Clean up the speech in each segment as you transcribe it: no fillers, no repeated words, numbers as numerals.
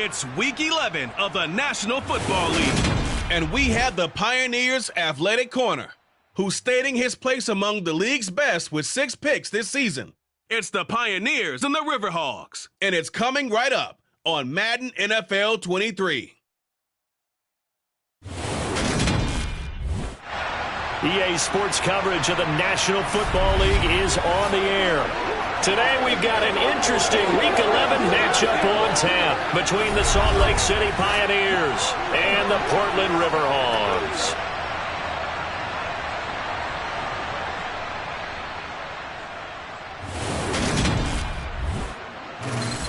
It's Week 11 of the National Football League. And we have the Pioneers Athletic Corner, who's stating his place among the league's best with 6 picks this season. It's the Pioneers and the River Hogs, and it's coming right up on Madden NFL 23. EA Sports coverage of the National Football League is on the air. Today we've got an interesting Week 11 matchup on tap between the Salt Lake City Pioneers and the Portland River Hogs.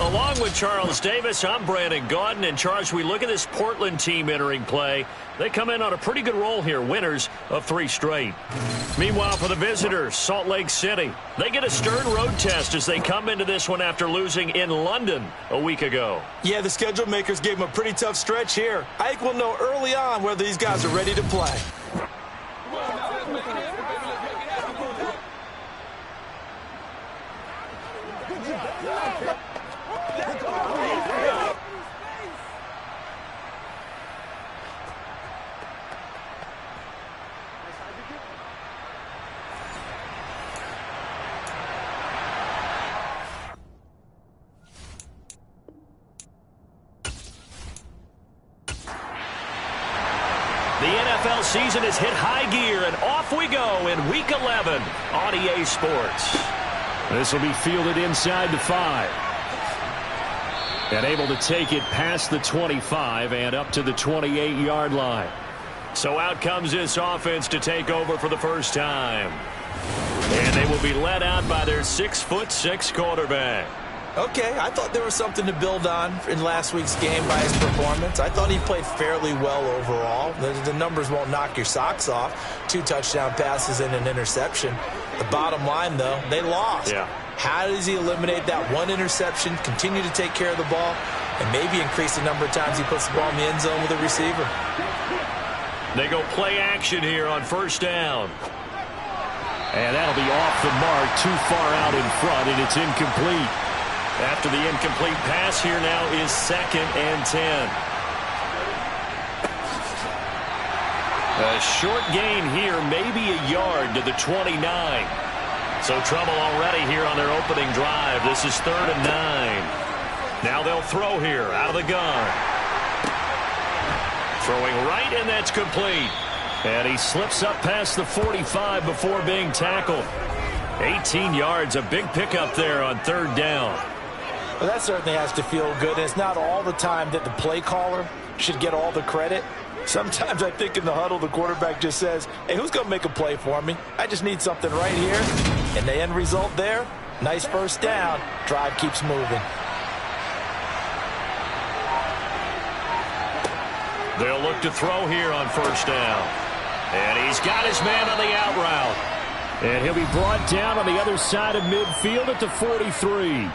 Along with Charles Davis, I'm Brandon Gaudin. And Charles, we look at this Portland team entering play. They come in on a pretty good roll here, winners of 3 straight. Meanwhile, for the visitors, Salt Lake City, they get a stern road test as they come into this one after losing in London a week ago. Yeah, the schedule makers gave them a pretty tough stretch here. I think we'll know early on whether these guys are ready to play. The NFL season has hit high gear, and off we go in Week 11 on EA Sports. This will be fielded inside the 5. And able to take it past the 25 and up to the 28-yard line. So out comes this offense to take over for the first time. And they will be led out by their 6'6" quarterback. Okay, I thought there was something to build on in last week's game by his performance. I thought he played fairly well overall. The numbers won't knock your socks off. 2 touchdown passes and an interception. The bottom line, though, they lost. Yeah. How does he eliminate that 1 interception, continue to take care of the ball, and maybe increase the number of times he puts the ball in the end zone with a receiver? They go play action here on first down. And that'll be off the mark, too far out in front, and it's incomplete. After the incomplete pass, here now is 2nd and 10. A short gain here, maybe a yard to the 29. So trouble already here on their opening drive. This is 3rd and 9. Now they'll throw here out of the gun. Throwing right, and that's complete. And he slips up past the 45 before being tackled. 18 yards, a big pickup there on 3rd down. Well, that certainly has to feel good. And it's not all the time that the play caller should get all the credit. Sometimes I think in the huddle, the quarterback just says, hey, who's going to make a play for me? I just need something right here. And the end result there, nice first down. Drive keeps moving. They'll look to throw here on first down. And he's got his man on the out route. And he'll be brought down on the other side of midfield at the 43.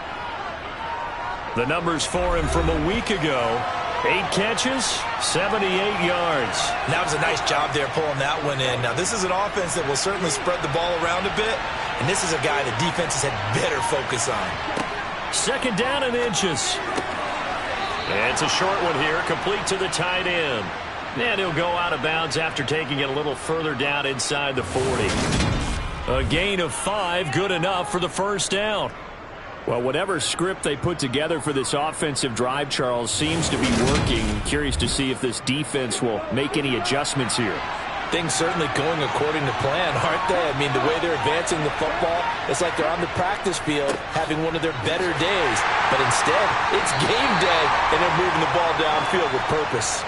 The numbers for him from a week ago. 8 catches, 78 yards. That was a nice job there pulling that one in. Now, this is an offense that will certainly spread the ball around a bit, and this is a guy that defenses had better focus on. 2nd down and inches. And it's a short one here, complete to the tight end. And he'll go out of bounds after taking it a little further down inside the 40. A gain of 5, good enough for the first down. Well, whatever script they put together for this offensive drive, Charles, seems to be working. Curious to see if this defense will make any adjustments here. Things certainly going according to plan, aren't they? I mean, the way they're advancing the football, it's like they're on the practice field having one of their better days. But instead, it's game day, and they're moving the ball downfield with purpose.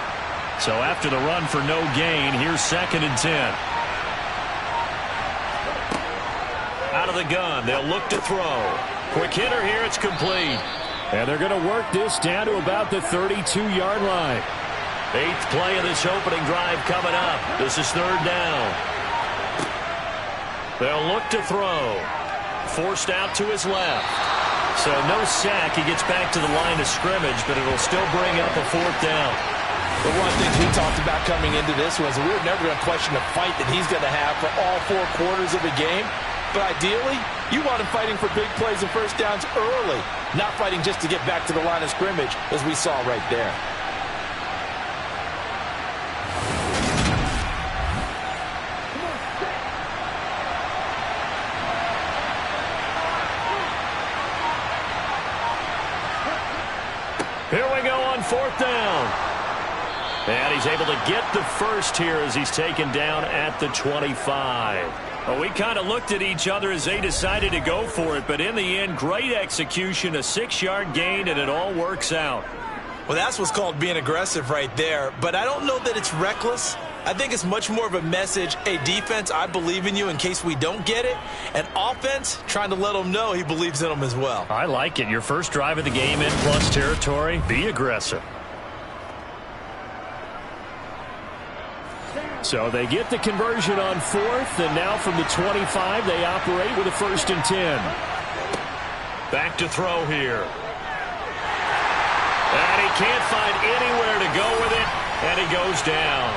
So after the run for no gain, here's 2nd and 10. Out of the gun, they'll look to throw. Quick hitter here, it's complete. And they're going to work this down to about the 32-yard line. 8th play of this opening drive coming up. This is 3rd down. They'll look to throw. Forced out to his left. So no sack. He gets back to the line of scrimmage, but it'll still bring up a 4th down. But one of the things we talked about coming into this was we were never going to question the fight that he's going to have for all 4 quarters of the game. But ideally, you want him fighting for big plays and first downs early, not fighting just to get back to the line of scrimmage, as we saw right there. Here we go on 4th down. And he's able to get the first here as he's taken down at the 25. Well, we kind of looked at each other as they decided to go for it, but in the end, great execution, a 6-yard gain, and it all works out. Well, that's what's called being aggressive right there, but I don't know that it's reckless. I think it's much more of a message, hey, defense, I believe in you in case we don't get it, and offense trying to let them know he believes in them as well. I like it. Your first drive of the game in plus territory, be aggressive. So they get the conversion on 4th, and now from the 25, they operate with a 1st and 10. Back to throw here. And he can't find anywhere to go with it, and he goes down.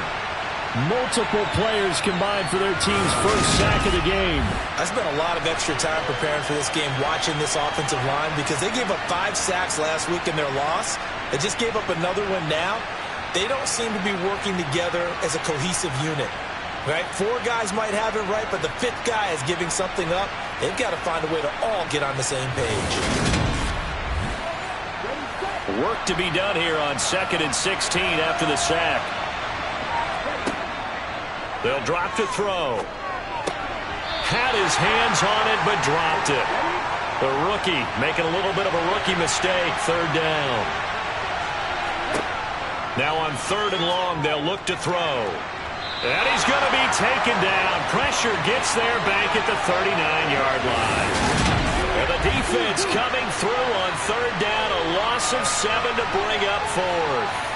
Multiple players combined for their team's first sack of the game. I spent a lot of extra time preparing for this game watching this offensive line because they gave up 5 sacks last week in their loss. They just gave up another one now. They don't seem to be working together as a cohesive unit. Right? 4 guys might have it right, but the 5th guy is giving something up. They've got to find a way to all get on the same page. Work to be done here on 2nd and 16 after the sack. They'll drop to throw. Had his hands on it, but dropped it. The rookie making a little bit of a rookie mistake. 3rd down. Now on 3rd and long, they'll look to throw. And he's going to be taken down. Pressure gets there back at the 39-yard line. And the defense coming through on 3rd down. A loss of 7 to bring up 4th.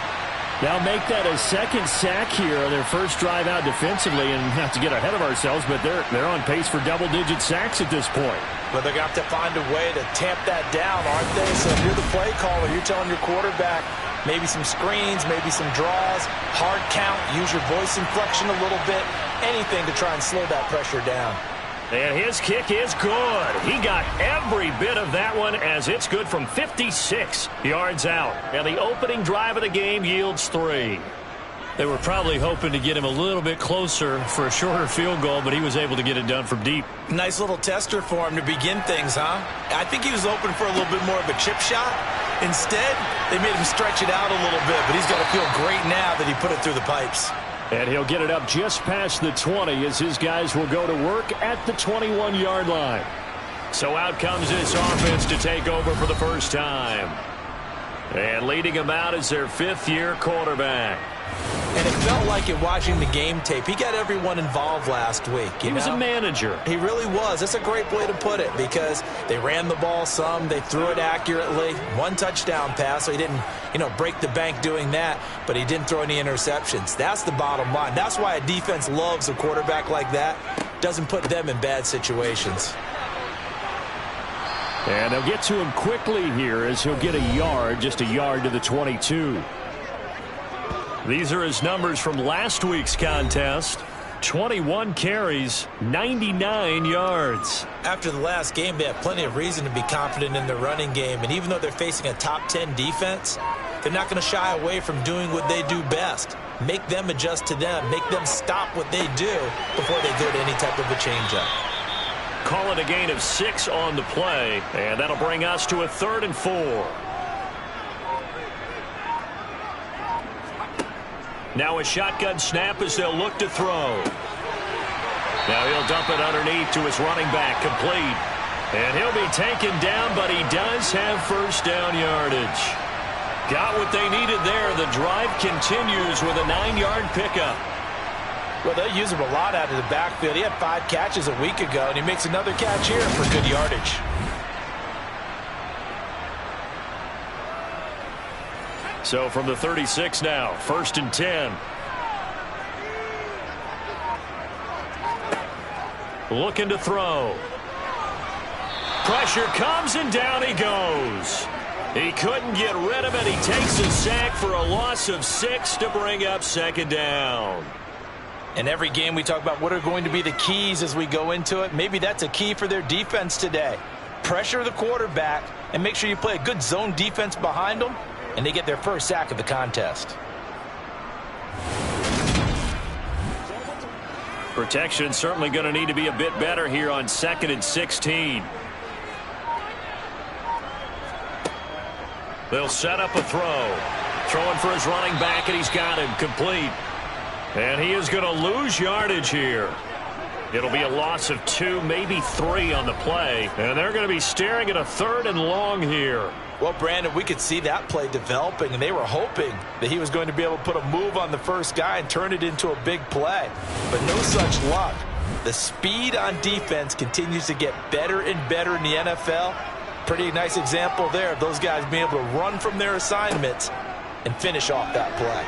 Now make that a 2nd sack here on their first drive out defensively, and not to get ahead of ourselves, but they're on pace for double-digit sacks at this point. But they're going to have to find a way to tamp that down, aren't they? So if you're the play caller, you're telling your quarterback maybe some screens, maybe some draws, hard count, use your voice inflection a little bit, anything to try and slow that pressure down. And his kick is good. He got every bit of that one as it's good from 56 yards out. And the opening drive of the game yields 3. They were probably hoping to get him a little bit closer for a shorter field goal, but he was able to get it done from deep. Nice little tester for him to begin things, huh? I think he was hoping for a little bit more of a chip shot. Instead, they made him stretch it out a little bit, but he's got to feel great now that he put it through the pipes. And he'll get it up just past the 20 as his guys will go to work at the 21-yard line. So out comes this offense to take over for the first time. And leading him out is their 5th-year quarterback. And it felt like it watching the game tape. He got everyone involved last week. He was a manager. He really was. That's a great way to put it because they ran the ball some. They threw it accurately. 1 touchdown pass, so he didn't, break the bank doing that, but he didn't throw any interceptions. That's the bottom line. That's why a defense loves a quarterback like that. Doesn't put them in bad situations. And they'll get to him quickly here as he'll get just a yard to the 22. These are his numbers from last week's contest. 21 carries, 99 yards. After the last game, they have plenty of reason to be confident in their running game. And even though they're facing a top 10 defense, they're not going to shy away from doing what they do best. Make them adjust to them. Make them stop what they do before they go to any type of a changeup. Call it a gain of 6 on the play. And that'll bring us to a 3rd and 4. Now a shotgun snap as they'll look to throw. Now he'll dump it underneath to his running back, complete. And he'll be taken down, but he does have first down yardage. Got what they needed there. The drive continues with a 9-yard pickup. Well, they'll use him a lot out of the backfield. He had 5 catches a week ago, and he makes another catch here for good yardage. So from the 36 now, 1st and 10. Looking to throw. Pressure comes and down he goes. He couldn't get rid of it. He takes a sack for a loss of 6 to bring up 2nd down. In every game we talk about what are going to be the keys as we go into it. Maybe that's a key for their defense today. Pressure the quarterback and make sure you play a good zone defense behind them, and they get their first sack of the contest. Protection certainly going to need to be a bit better here on 2nd and 16. They'll set up a throw. Throwing for his running back, and he's got him complete. And he is going to lose yardage here. It'll be a loss of 2, maybe 3 on the play. And they're going to be staring at a 3rd and long here. Well, Brandon, we could see that play developing, and they were hoping that he was going to be able to put a move on the first guy and turn it into a big play. But no such luck. The speed on defense continues to get better and better in the NFL. Pretty nice example there of those guys being able to run from their assignments and finish off that play.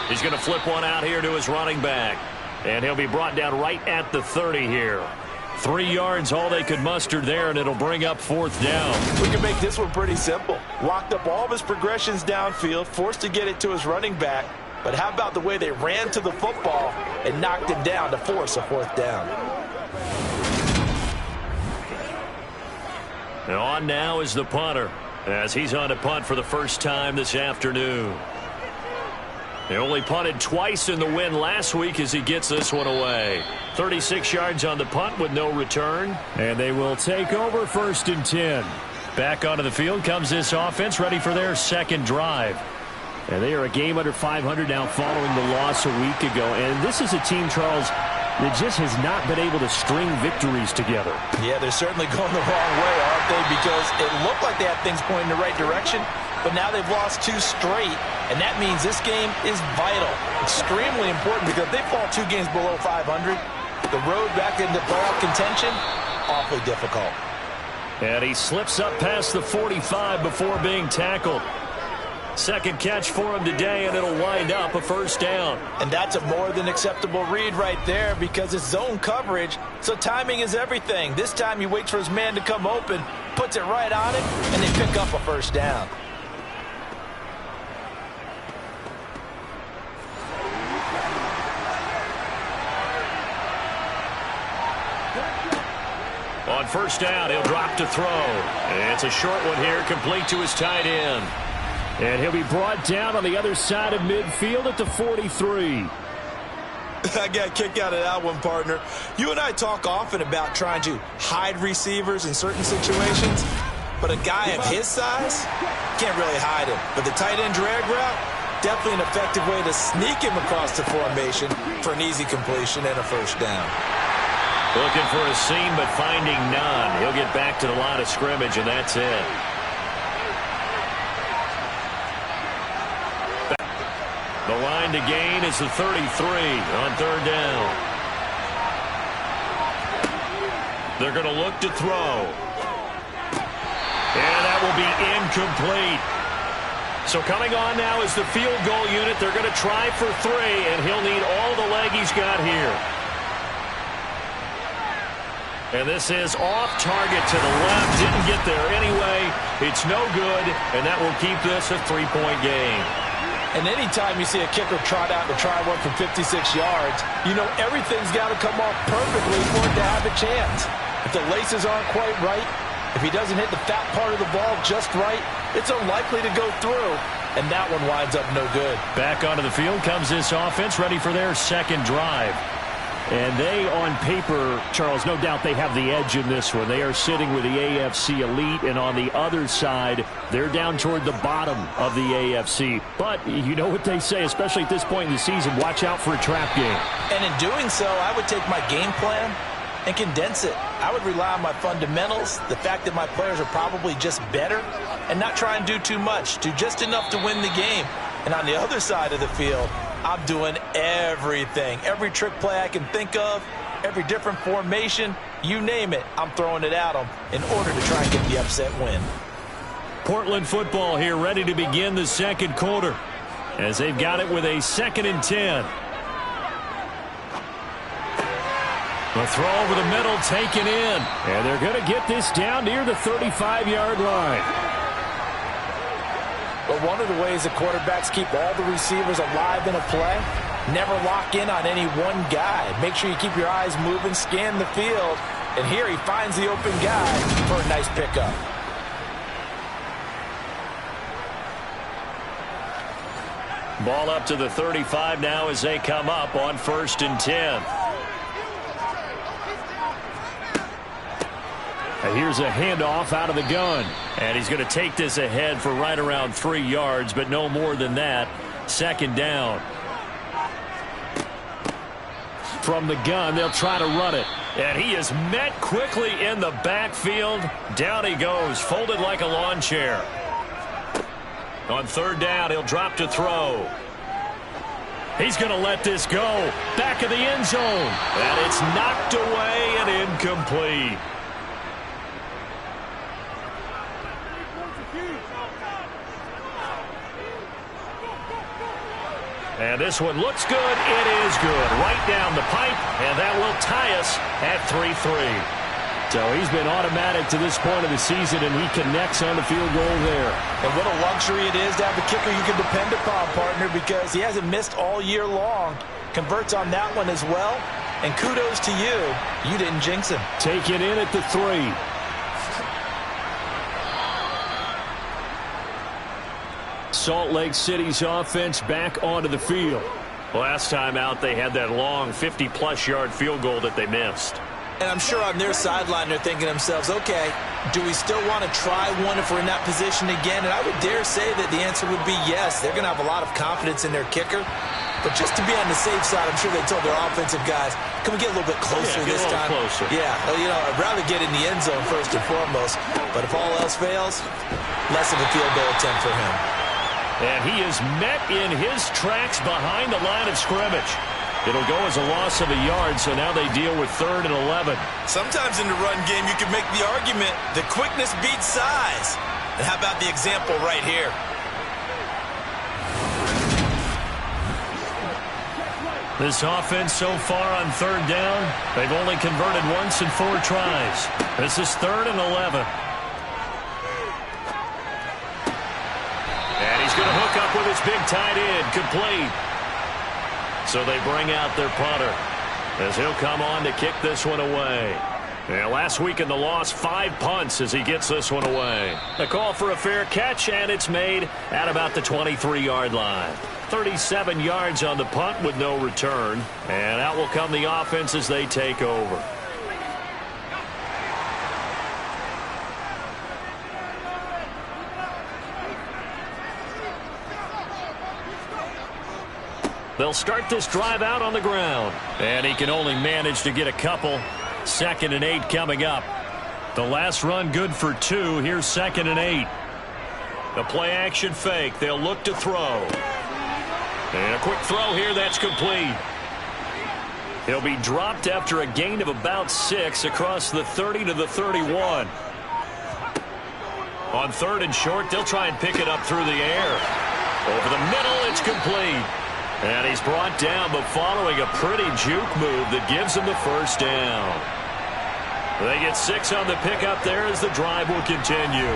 He's going to flip one out here to his running back. And he'll be brought down right at the 30 here. 3 yards, all they could muster there, and it'll bring up 4th down. We can make this one pretty simple. Locked up all of his progressions downfield, forced to get it to his running back. But how about the way they ran to the football and knocked him down to force a 4th down? And on now is the punter, as he's on to punt for the first time this afternoon. They only punted twice in the win last week as he gets this one away. 36 yards on the punt with no return. And they will take over 1st and 10. Back onto the field comes this offense, ready for their 2nd drive. And they are a game under 500 now following the loss a week ago. And this is a team, Charles, that just has not been able to string victories together. Yeah, they're certainly going the wrong way, aren't they? Because it looked like they had things going in the right direction. But now they've lost 2 straight, and that means this game is vital. Extremely important, because if they fall 2 games below 500, the road back into playoff contention, awfully difficult. And he slips up past the 45 before being tackled. 2nd catch for him today, and it'll wind up a 1st down. And that's a more than acceptable read right there, because it's zone coverage, so timing is everything. This time he waits for his man to come open, puts it right on him, and they pick up a 1st down. On 1st down, he'll drop to throw. And it's a short one here, complete to his tight end. And he'll be brought down on the other side of midfield at the 43. I got a kick out of that one, partner. You and I talk often about trying to hide receivers in certain situations, but a guy of his size can't really hide him. But the tight end drag route, definitely an effective way to sneak him across the formation for an easy completion and a 1st down. Looking for a seam, but finding none. He'll get back to the line of scrimmage, and that's it. The line to gain is the 33 on 3rd down. They're going to look to throw. And that will be incomplete. So coming on now is the field goal unit. They're going to try for 3, and he'll need all the leg he's got here. And this is off target to the left. Didn't get there anyway. It's no good, and that will keep this a 3-point game. And anytime you see a kicker trot out to try one from 56 yards, you know everything's got to come off perfectly for it to have a chance. If the laces aren't quite right, if he doesn't hit the fat part of the ball just right, it's unlikely to go through, and that one winds up no good. Back onto the field comes this offense, ready for their 2nd drive. And they, on paper, Charles, no doubt they have the edge in this one. They are sitting with the AFC elite, and on the other side, they're down toward the bottom of the AFC. But you know what they say, especially at this point in the season, watch out for a trap game. And in doing so, I would take my game plan and condense it. I would rely on my fundamentals, the fact that my players are probably just better, and not try and do too much, do just enough to win the game. And on the other side of the field, I'm doing everything. Every trick play I can think of, every different formation, you name it, I'm throwing it at them in order to try and get the upset win. Portland football here, ready to begin the 2nd quarter, as they've got it with a 2nd and 10. The throw over the middle, taken in. And they're going to get this down near the 35-yard line. But one of the ways the quarterbacks keep all the receivers alive in a play Never lock in on any one guy. Make sure you keep your eyes moving, scan the field. And here he finds the open guy for a nice pickup. Ball up to the 35 now as they come up on 1st and 10. And here's a handoff out of the gun. And he's going to take this ahead for right around 3 yards, but no more than that. 2nd down. From the gun, they'll try to run it. And he is met quickly in the backfield. Down he goes, folded like a lawn chair. On 3rd down, he'll drop to throw. He's going to let this go. Back of the end zone. And it's knocked away and incomplete. And this one looks good. It is good. Right down the pipe. And that will tie us at 3-3. So he's been automatic to this point of the season, and he connects on the field goal there. And what a luxury it is to have a kicker you can depend upon, partner, because he hasn't missed all year long. Converts on that one as well. And kudos to you. You didn't jinx him. Take it in at the 3. Salt Lake City's offense back onto the field. Last time out, they had that long 50-plus yard field goal that they missed. And I'm sure on their sideline they're thinking to themselves, okay, do we still want to try one if we're in that position again? And I would dare say that the answer would be yes. They're going to have a lot of confidence in their kicker. But just to be on the safe side, I'm sure they told their offensive guys, can we get a little bit closer this time? Closer. Yeah, well, you know, I'd rather get in the end zone first and foremost. But if all else fails, less of a field goal attempt for him. And he is met in his tracks behind the line of scrimmage. It'll go as a loss of a yard, so now they deal with 3rd and 11. Sometimes in the run game, you can make the argument that quickness beats size. And how about the example right here? This offense so far on 3rd down, they've only converted once in 4 tries. This is 3rd and 11. And he's going to hook up with his big tight end, complete. So they bring out their punter as he'll come on to kick this one away. Yeah, last week in the loss, 5 punts as he gets this one away. A call for a fair catch, and it's made at about the 23-yard line. 37 yards on the punt with no return. And out will come the offense as they take over. They'll start this drive out on the ground. And he can only manage to get a couple. 2nd and 8 coming up. The last run good for 2. Here's 2nd and 8. The play action fake. They'll look to throw. And a quick throw here. That's complete. He'll be dropped after a gain of about 6 across the 30 to the 31. On 3rd and short, they'll try and pick it up through the air. Over the middle, it's complete. And he's brought down, but following a pretty juke move that gives him the 1st down. They get 6 on the pickup there as the drive will continue.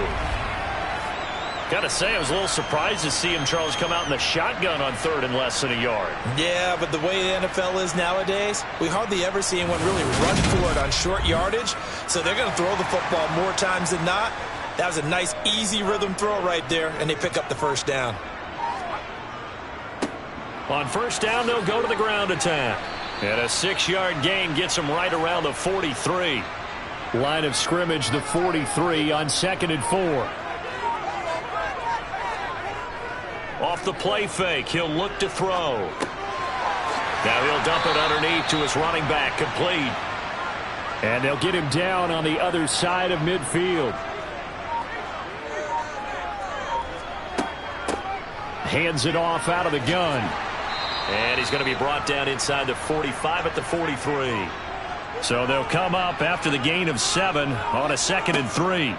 Got to say, I was a little surprised to see him, Charles, come out in the shotgun on 3rd and less than a yard. Yeah, but the way the NFL is nowadays, we hardly ever see anyone really run for it on short yardage. So they're going to throw the football more times than not. That was a nice, easy rhythm throw right there, and they pick up the 1st down. On 1st down, they'll go to the ground attack. And a 6-yard gain gets them right around the 43. Line of scrimmage, the 43 on 2nd and 4. Off the play fake, he'll look to throw. Now he'll dump it underneath to his running back, complete. And they'll get him down on the other side of midfield. Hands it off out of the gun. And he's going to be brought down inside the 45 at the 43. So they'll come up after the gain of 7 on a 2nd and 3.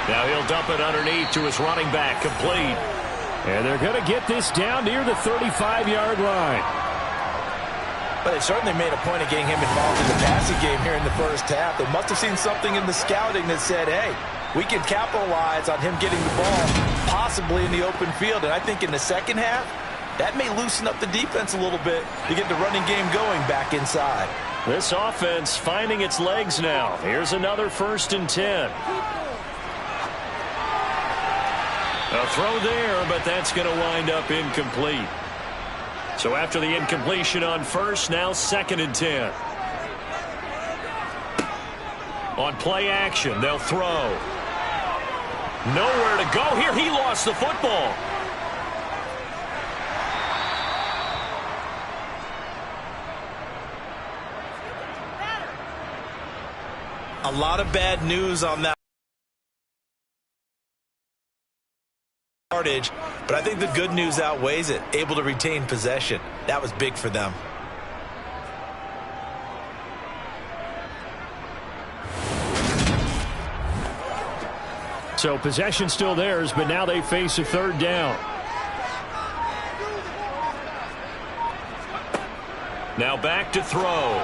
Now he'll dump it underneath to his running back, complete. And they're going to get this down near the 35-yard line. But they certainly made a point of getting him involved in the passing game here in the 1st half. They must have seen something in the scouting that said, hey, we can capitalize on him getting the ball possibly in the open field. And I think in the second half, that may loosen up the defense a little bit to get the running game going back inside. This offense finding its legs now. Here's another 1st and 10. A throw there, but that's going to wind up incomplete. So after the incompletion on 1st, now 2nd and 10. On play action, they'll throw. Nowhere to go here. He lost the football. A lot of bad news on that yardage, but I think the good news outweighs it. Able to retain possession. That was big for them. So possession still theirs, but now they face a 3rd down. Now back to throw.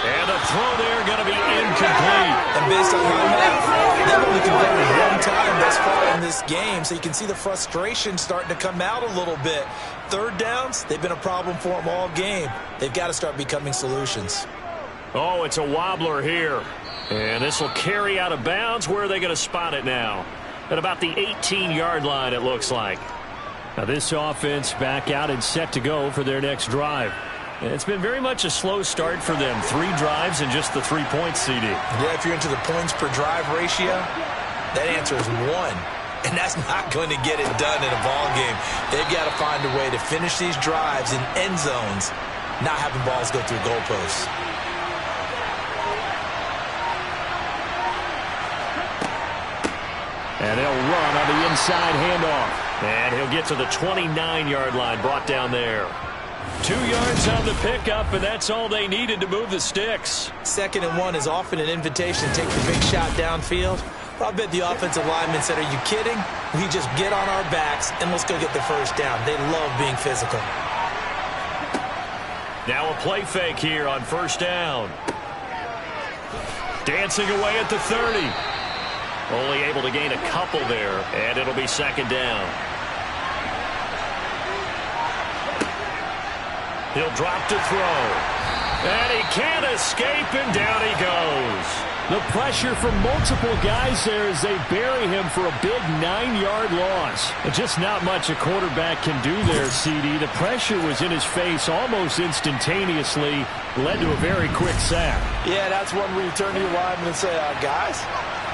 And a throw there going to be incomplete. And based on how they've only converted one time thus far in this game, so you can see the frustration starting to come out a little bit. 3rd downs, they've been a problem for them all game. They've got to start becoming solutions. Oh, it's a wobbler here. And this will carry out of bounds. Where are they going to spot it now? At about the 18-yard line, it looks like. Now this offense back out and set to go for their next drive. It's been very much a slow start for them. 3 drives and just the 3 points, CD. Yeah, if you're into the points per drive ratio, that answer is 1. And that's not going to get it done in a ball game. They've got to find a way to finish these drives in end zones, not having balls go through goalposts. And they'll run on the inside handoff. And he'll get to the 29-yard line, brought down there. 2 yards on the pickup, and that's all they needed to move the sticks. 2nd and 1 is often an invitation to take the big shot downfield. But I bet the offensive lineman said, are you kidding? We just get on our backs, and let's go get the 1st down. They love being physical. Now a play fake here on 1st down. Dancing away at the 30. Only able to gain a couple there, and it'll be 2nd down. He'll drop to throw. And he can't escape, and down he goes. The pressure from multiple guys there as they bury him for a big 9-yard loss. Just not much a quarterback can do there, CD. The pressure was in his face almost instantaneously, led to a very quick sack. Yeah, that's one where you turn to your lineman and say, guys,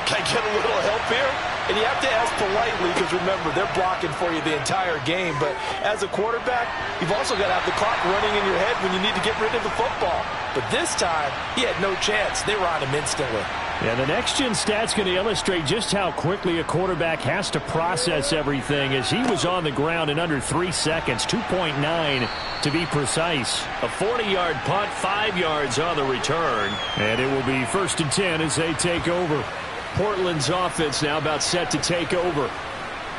can I get a little help here? And you have to ask politely because, remember, they're blocking for you the entire game. But as a quarterback, you've also got to have the clock running in your head when you need to get rid of the football. But this time, he had no chance. They were on him instantly. Yeah, the next-gen stat's going to illustrate just how quickly a quarterback has to process everything as he was on the ground in under 3 seconds, 2.9 to be precise. A 40-yard punt, 5 yards on the return. And it will be 1st and 10 as they take over. Portland's offense now about set to take over.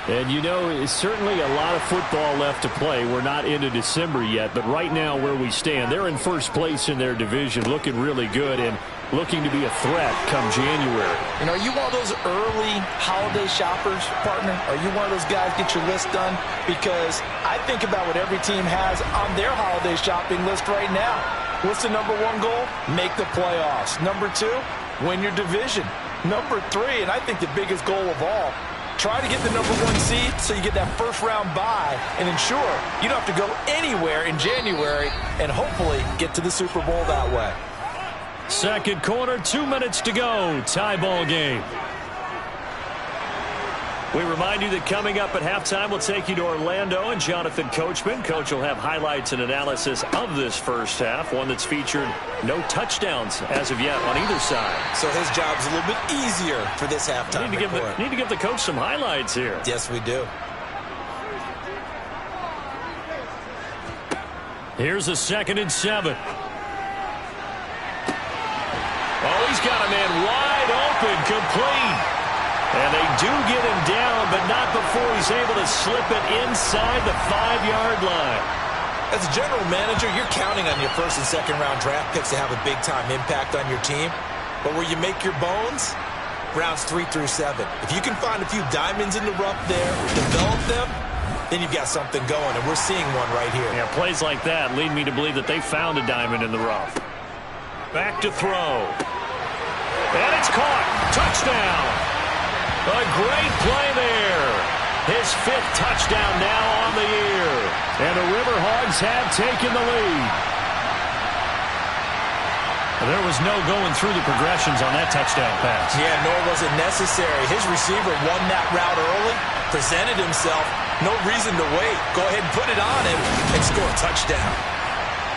And, you know, it's certainly a lot of football left to play. We're not into December yet, but right now where we stand, they're in 1st place in their division, looking really good and looking to be a threat come January. And are you one of those early holiday shoppers, partner? Are you one of those guys get your list done? Because I think about what every team has on their holiday shopping list right now. What's the number 1 goal? Make the playoffs. Number 2, win your division. Number 3, and I think the biggest goal of all, try to get the number 1 seed so you get that 1st round bye and ensure you don't have to go anywhere in January and hopefully get to the Super Bowl that way. 2nd quarter, 2 minutes to go. Tie ball game. We remind you that coming up at halftime, we'll take you to Orlando and Jonathan Coachman. Coach will have highlights and analysis of this first half, one that's featured no touchdowns as of yet on either side. So his job's a little bit easier for this halftime report. Need to give the coach some highlights here. Yes, we do. Here's a 2nd and 7. Oh, he's got a man wide open, complete. And they do get him down, but not before he's able to slip it inside the 5-yard line. As a general manager, you're counting on your 1st and 2nd round draft picks to have a big-time impact on your team. But where you make your bones, rounds 3 through 7. If you can find a few diamonds in the rough there, develop them, then you've got something going, and we're seeing one right here. Yeah, plays like that lead me to believe that they found a diamond in the rough. Back to throw. And it's caught. Touchdown. A great play there. His 5th touchdown now on the year. And the River Hogs have taken the lead. There was no going through the progressions on that touchdown pass. Yeah, nor was it necessary. His receiver won that route early, presented himself. No reason to wait. Go ahead and put it on him and score a touchdown.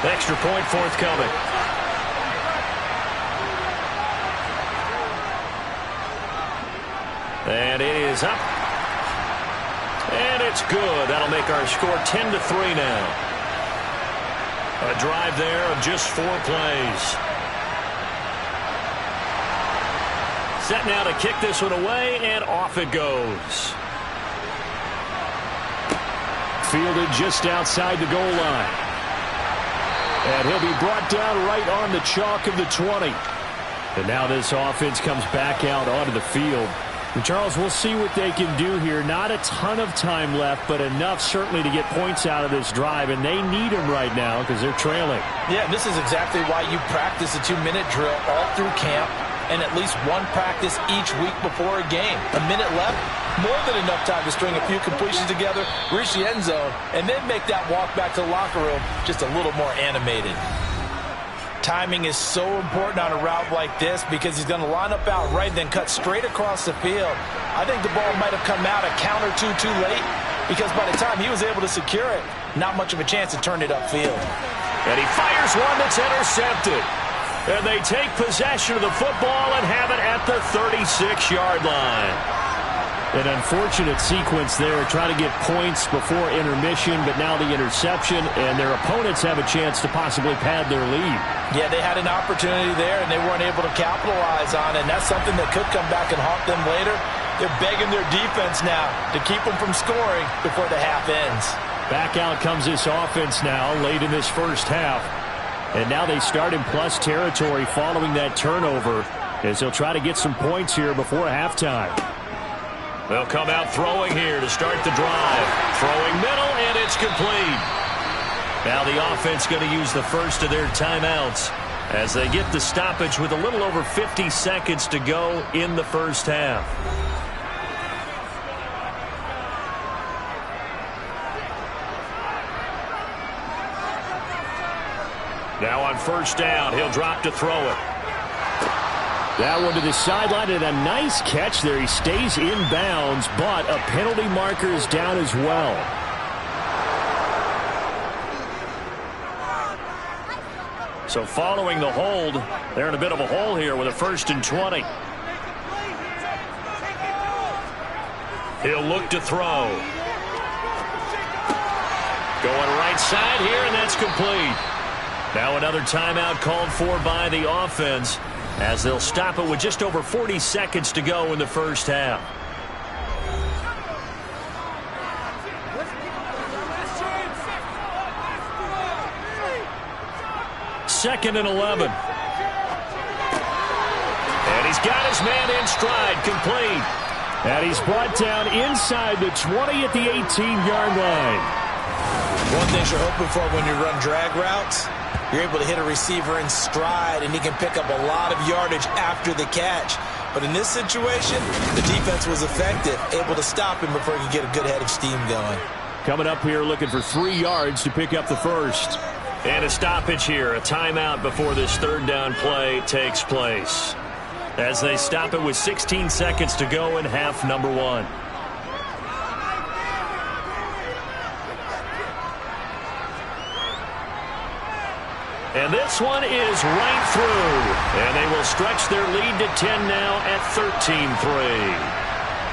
Extra point forthcoming. And it is up. And it's good. That'll make our score 10-3 now. A drive there of just 4 plays. Set now to kick this one away, and off it goes. Fielded just outside the goal line. And he'll be brought down right on the chalk of the 20. And now this offense comes back out onto the field. And Charles, we'll see what they can do here. Not a ton of time left, but enough certainly to get points out of this drive. And they need them right now because they're trailing. Yeah, this is exactly why you practice a 2-minute drill all through camp and at least one practice each week before a game. A minute left, more than enough time to string a few completions together, reach the end zone, and then make that walk back to the locker room just a little more animated. Timing is so important on a route like this because he's going to line up out right and then cut straight across the field. I think the ball might have come out a count or two too late because by the time he was able to secure it, not much of a chance to turn it upfield. And he fires one that's intercepted. And they take possession of the football and have it at the 36-yard line. An unfortunate sequence there, trying to get points before intermission, but now the interception, and their opponents have a chance to possibly pad their lead. Yeah, they had an opportunity there, and they weren't able to capitalize on it, and that's something that could come back and haunt them later. They're begging their defense now to keep them from scoring before the half ends. Back out comes this offense now late in this first half. And now they start in plus territory following that turnover as they'll try to get some points here before halftime. They'll come out throwing here to start the drive. Throwing middle, and it's complete. Now the offense going to use the first of their timeouts as they get the stoppage with a little over 50 seconds to go in the first half. Now on first down, he'll drop to throw it. That one to the sideline, and a nice catch there. He stays in bounds, but a penalty marker is down as well. So following the hold, they're in a bit of a hole here with a 1st and 20. He'll look to throw. Going right side here, and that's complete. Now another timeout called for by the offense as they'll stop it with just over 40 seconds to go in the first half. Second and 11. And he's got his man in stride, complete. And he's brought down inside the 20 at the 18-yard line. One thing you're hoping for when you run drag routes, you're able to hit a receiver in stride, and he can pick up a lot of yardage after the catch. But in this situation, the defense was effective, able to stop him before he could get a good head of steam going. Coming up here looking for 3 yards to pick up the first. And a stoppage here, a timeout before this 3rd down play takes place. As they stop it with 16 seconds to go in half number 1. And this one is right through. And they will stretch their lead to 10 now at 13-3.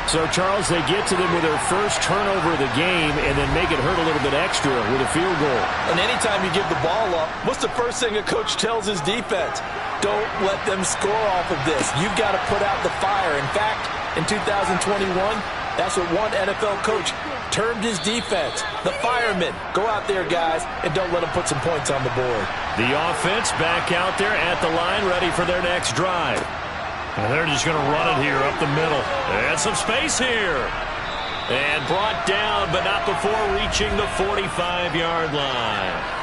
So, Charles, they get to them with their first turnover of the game and then make it hurt a little bit extra with a field goal. And anytime you give the ball up, what's the first thing a coach tells his defense? Don't let them score off of this. You've got to put out the fire. In fact, in 2021, that's what one NFL coach termed his defense, the firemen. Go out there, guys, and don't let them put some points on the board. The offense back out there at the line, ready for their next drive. And they're just going to run it here up the middle. And some space here. And brought down, but not before reaching the 45-yard line.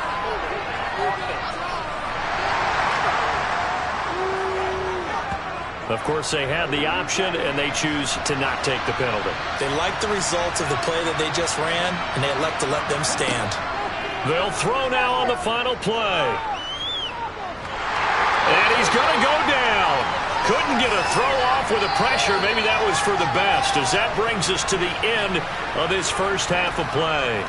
Of course, they had the option, and they choose to not take the penalty. They like the results of the play that they just ran, and they elect to let them stand. They'll throw now on the final play. And he's going to go down. Couldn't get a throw off with the pressure. Maybe that was for the best, as that brings us to the end of this first half of play.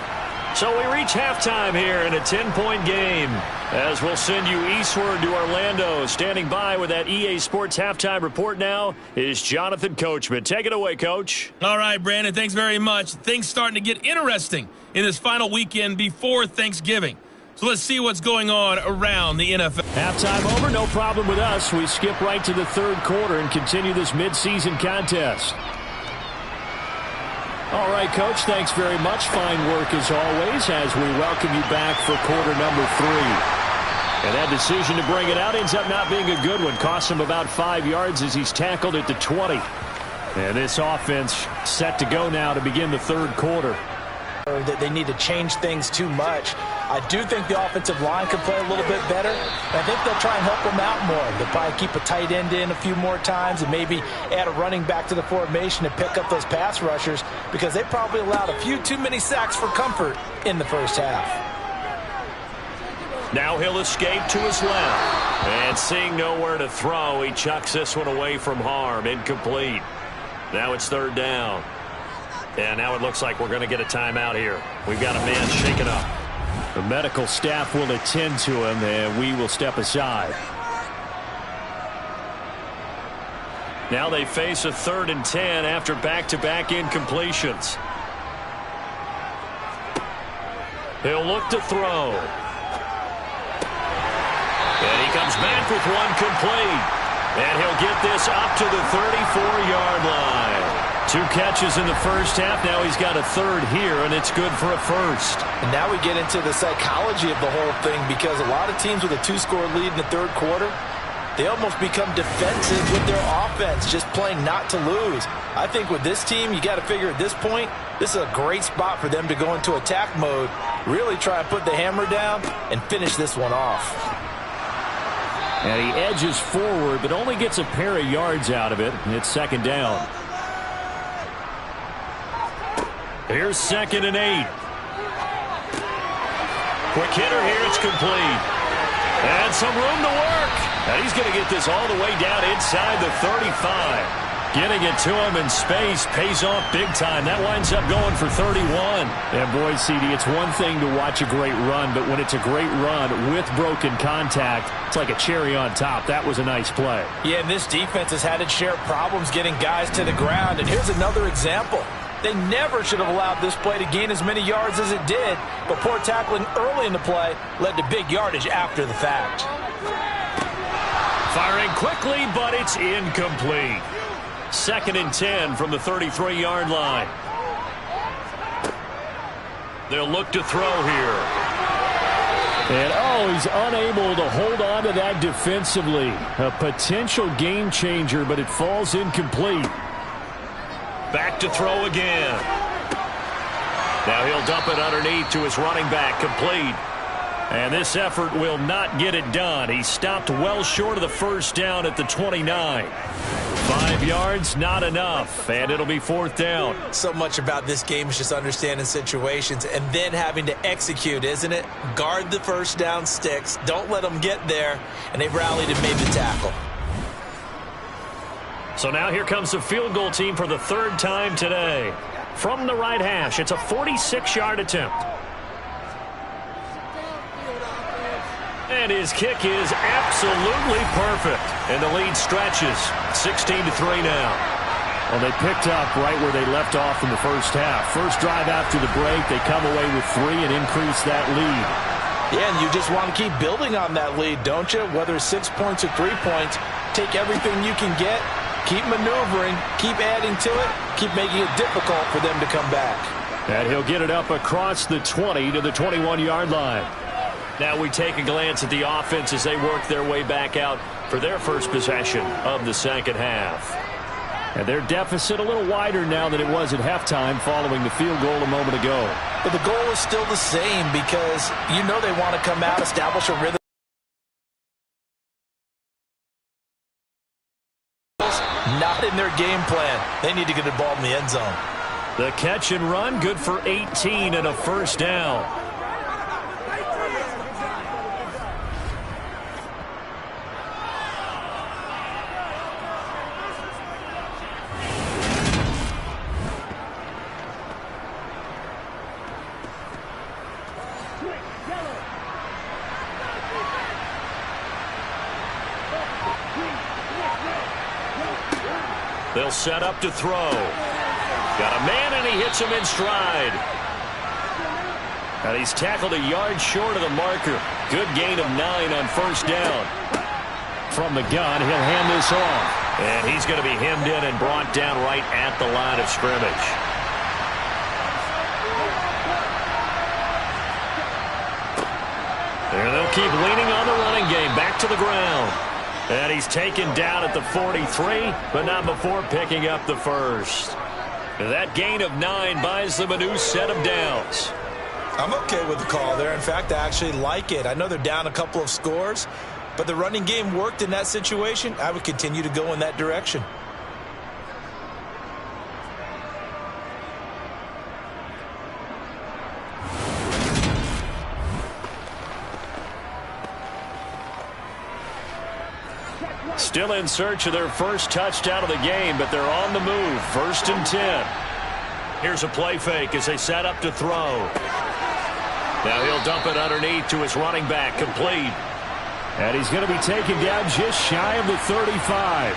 So we reach halftime here in a 10-point game, as we'll send you eastward to Orlando. Standing by with that EA Sports halftime report now is Jonathan Coachman. Take it away, Coach. All right, Brandon, thanks very much. Things starting to get interesting in this final weekend before Thanksgiving. So let's see what's going on around the NFL. Halftime over, no problem with us. We skip right to the third quarter and continue this midseason contest. All right, Coach, thanks very much. Fine work as always as we welcome you back for quarter number 3. And that decision to bring it out ends up not being a good one. Costs him about 5 yards as he's tackled at the 20. And this offense set to go now to begin the third quarter. That they need to change things too much. I do think the offensive line could play a little bit better. I think they'll try and help them out more. They'll probably keep a tight end in a few more times and maybe add a running back to the formation to pick up those pass rushers, because they probably allowed a few too many sacks for comfort in the first half. Now he'll escape to his left. And seeing nowhere to throw, he chucks this one away from harm. Incomplete. Now it's third down. And now it looks like we're going to get a timeout here. We've got a man shaken up. The medical staff will attend to him, and we will step aside. Now they face a 3rd and 10 after back-to-back incompletions. He'll look to throw. And he comes back with one complete. And he'll get this up to the 34-yard line. 2 catches in the first half. Now he's got a 3rd here, and it's good for a first. And now we get into the psychology of the whole thing, because a lot of teams with a 2-score lead in the third quarter, they almost become defensive with their offense, just playing not to lose. I think with this team, you got to figure at this point, this is a great spot for them to go into attack mode, really try and put the hammer down and finish this one off. And he edges forward, but only gets a pair of yards out of it, and it's second down. Here's 2nd and 8. Quick hitter here, it's complete. And some room to work. And he's going to get this all the way down inside the 35. Getting it to him in space pays off big time. That winds up going for 31. And boy, CD, it's one thing to watch a great run, but when it's a great run with broken contact, it's like a cherry on top. That was a nice play. Yeah, and this defense has had its share of problems getting guys to the ground. And here's another example. They never should have allowed this play to gain as many yards as it did, but poor tackling early in the play led to big yardage after the fact. Firing quickly, but it's incomplete. 2nd and 10 from the 33-yard line. They'll look to throw here. And, he's unable to hold on to that defensively. A potential game changer, but it falls incomplete. Back to throw again. Now he'll dump it underneath to his running back, complete. And this effort will not get it done. He stopped well short of the first down at the 29. 5 yards, not enough, and it'll be 4th down. So much about this game is just understanding situations and then having to execute, isn't it? Guard the first down sticks, don't let them get there, and they rallied and made the tackle. So now here comes the field goal team for the 3rd time today. From the right hash, it's a 46-yard attempt. And his kick is absolutely perfect. And the lead stretches. 16-3 now. Well, they picked up right where they left off in the first half. First drive after the break, they come away with 3 and increase that lead. Yeah, and you just want to keep building on that lead, don't you? Whether it's 6 points or 3 points, take everything you can get, keep maneuvering, keep adding to it, keep making it difficult for them to come back. And he'll get it up across the 20 to the 21-yard line. Now we take a glance at the offense as they work their way back out for their first possession of the second half. And their deficit a little wider now than it was at halftime following the field goal a moment ago. But the goal is still the same because you know they want to come out, establish a rhythm. Not in their game plan. They need to get the ball in the end zone. The catch and run, good for 18 and a first down. They'll set up to throw. Got a man, and he hits him in stride. And he's tackled a yard short of the marker. Good gain of 9 on first down. From the gun, he'll hand this off. And he's going to be hemmed in and brought down right at the line of scrimmage. And they'll keep leaning on the running game. Back to the ground. And he's taken down at the 43, but not before picking up the first. That gain of 9 buys them a new set of downs. I'm okay with the call there. In fact, I actually like it. I know they're down a couple of scores, but the running game worked in that situation. I would continue to go in that direction. Still in search of their first touchdown of the game, but they're on the move. 1st and 10. Here's a play fake as they set up to throw. Now he'll dump it underneath to his running back, complete. And he's going to be taken down just shy of the 35.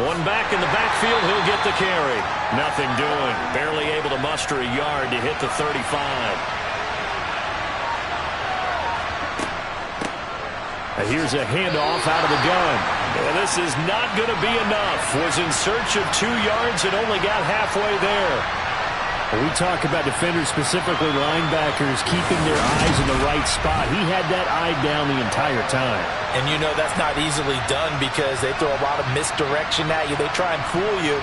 One back in the backfield, he'll get the carry. Nothing doing. Barely able to muster a yard to hit the 35. And here's a handoff out of the gun. And this is not going to be enough. Was in search of 2 yards and only got halfway there. When we talk about defenders, specifically linebackers, keeping their eyes in the right spot. He had that eye down the entire time. And you know that's not easily done because they throw a lot of misdirection at you. They try and fool you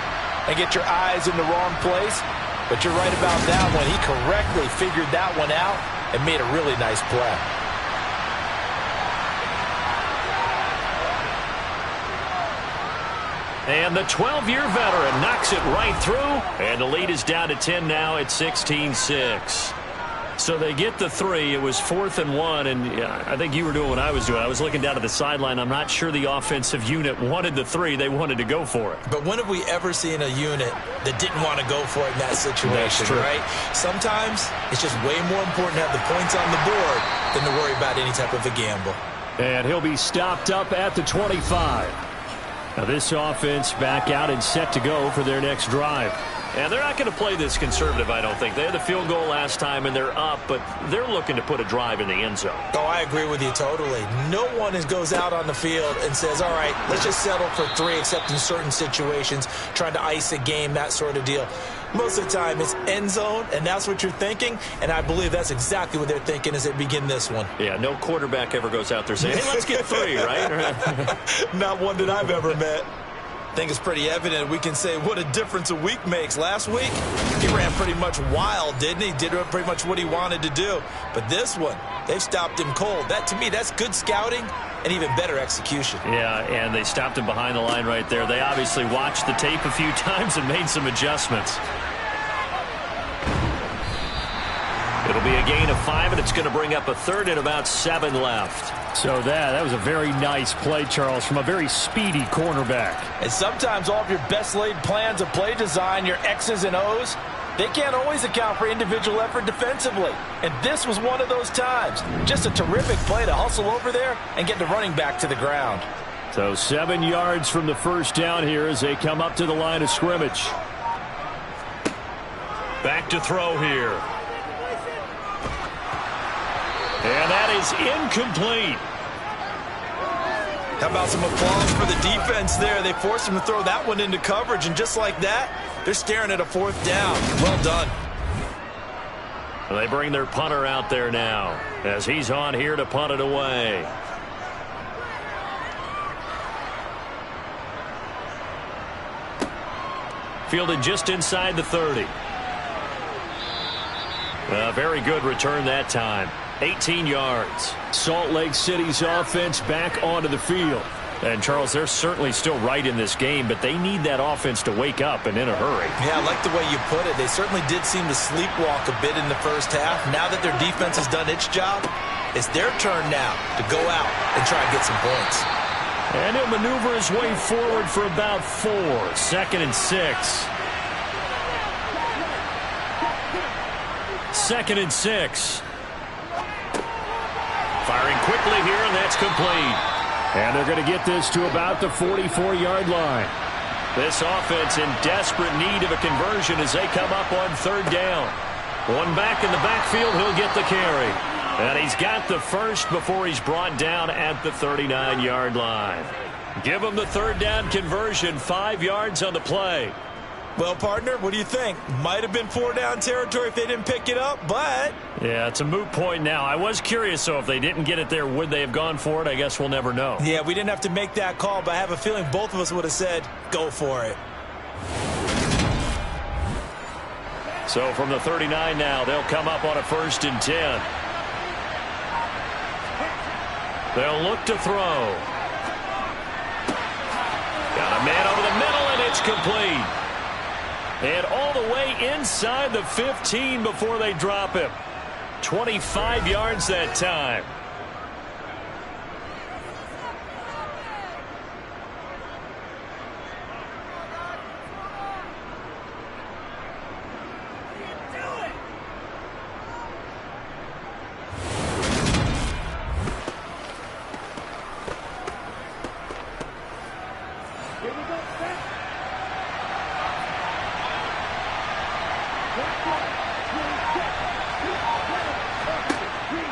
and get your eyes in the wrong place. But you're right about that one. He correctly figured that one out and made a really nice play. And the 12-year veteran knocks it right through. And the lead is down to 10 now at 16-6. So they get the 3. It was 4th and 1. And I think you were doing what I was doing. I was looking down at the sideline. I'm not sure the offensive unit wanted the 3. They wanted to go for it. But when have we ever seen a unit that didn't want to go for it in that situation, right? Sometimes it's just way more important to have the points on the board than to worry about any type of a gamble. And he'll be stopped up at the 25. Now this offense back out and set to go for their next drive. And they're not going to play this conservative, I don't think. They had the field goal last time, and they're up, but they're looking to put a drive in the end zone. Oh, I agree with you totally. No one goes out on the field and says, all right, let's just settle for 3, except in certain situations, trying to ice a game, that sort of deal. Most of the time, it's end zone, and that's what you're thinking, and I believe that's exactly what they're thinking as they begin this one. Yeah, no quarterback ever goes out there saying, hey, let's get 3, right? Not one that I've ever met. I think it's pretty evident. We can say what a difference a week makes. Last week, he ran pretty much wild, didn't he? Did pretty much what he wanted to do. But this one, they've stopped him cold. That, to me, that's good scouting and even better execution. Yeah, and they stopped him behind the line right there. They obviously watched the tape a few times and made some adjustments. It'll be a gain of 5, and it's going to bring up a 3rd and about 7 left. So that was a very nice play, Charles, from a very speedy cornerback. And sometimes all of your best laid plans of play design, your X's and O's, they can't always account for individual effort defensively. And this was one of those times. Just a terrific play to hustle over there and get the running back to the ground. So 7 yards from the first down here as they come up to the line of scrimmage. Back to throw here. And that is incomplete. How about some applause for the defense there? They forced him to throw that one into coverage, and just like that, they're staring at a 4th down. Well done. They bring their punter out there now as he's on here to punt it away. Fielded just inside the 30. A very good return that time. 18 yards. Salt Lake City's offense back onto the field. And, Charles, they're certainly still right in this game, but they need that offense to wake up and in a hurry. Yeah, I like the way you put it. They certainly did seem to sleepwalk a bit in the first half. Now that their defense has done its job, it's their turn now to go out and try and get some points. And he'll maneuver his way forward for about 4. 2nd and 6. 2nd and 6. Firing quickly here, and that's complete. And they're going to get this to about the 44-yard line. This offense in desperate need of a conversion as they come up on 3rd down. One back in the backfield, he'll get the carry. And he's got the first before he's brought down at the 39-yard line. Give him the 3rd down conversion, 5 yards on the play. Well, partner, what do you think? Might have been 4-down territory if they didn't pick it up, but... Yeah, it's a moot point now. I was curious, so if they didn't get it there, would they have gone for it? I guess we'll never know. Yeah, we didn't have to make that call, but I have a feeling both of us would have said, go for it. So from the 39 now, they'll come up on a 1st and 10. They'll look to throw. Got a man over the middle, and it's complete. And all the way inside the 15 before they drop him. 25 yards that time.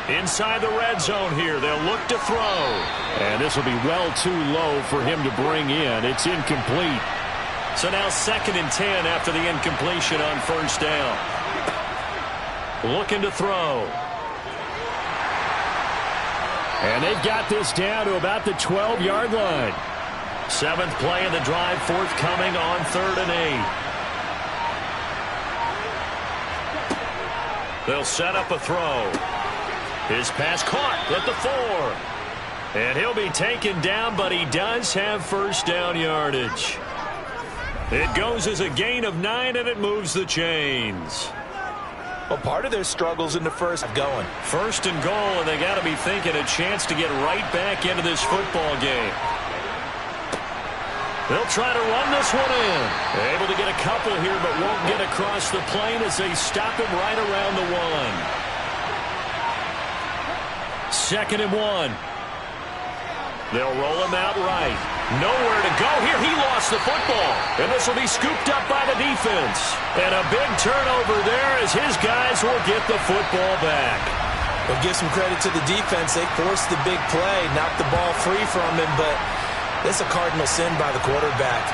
Inside the red zone here, they'll look to throw. And this will be well too low for him to bring in. It's incomplete. So now 2nd and 10 after the incompletion on 1st down. Looking to throw. And they've got this down to about the 12-yard line. 7th play of the drive, forthcoming on 3rd and 8. They'll set up a throw. His pass caught at the 4. And he'll be taken down, but he does have 1st down yardage. It goes as a gain of 9, and it moves the chains. Well, part of their struggles in the first going. 1st and goal, and they got to be thinking a chance to get right back into this football game. They'll try to run this one in. Able to get a couple here, but won't get across the plane as they stop him right around the 1. 2nd and 1. They'll roll him out right. Nowhere to go here. He lost the football. And this will be scooped up by the defense. And a big turnover there as his guys will get the football back. Well, give some credit to the defense. They forced the big play, knocked the ball free from him, but that's a cardinal sin by the quarterback.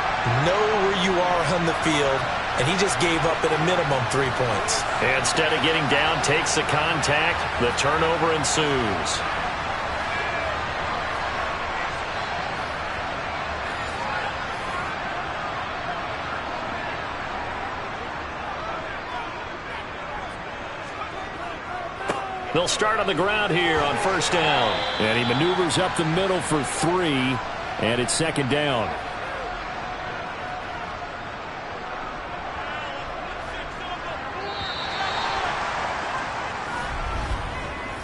Know where you are on the field, and he just gave up at a minimum 3 points. Instead of getting down, takes the contact. The turnover ensues. They'll start on the ground here on 1st down. And he maneuvers up the middle for 3, and it's 2nd down.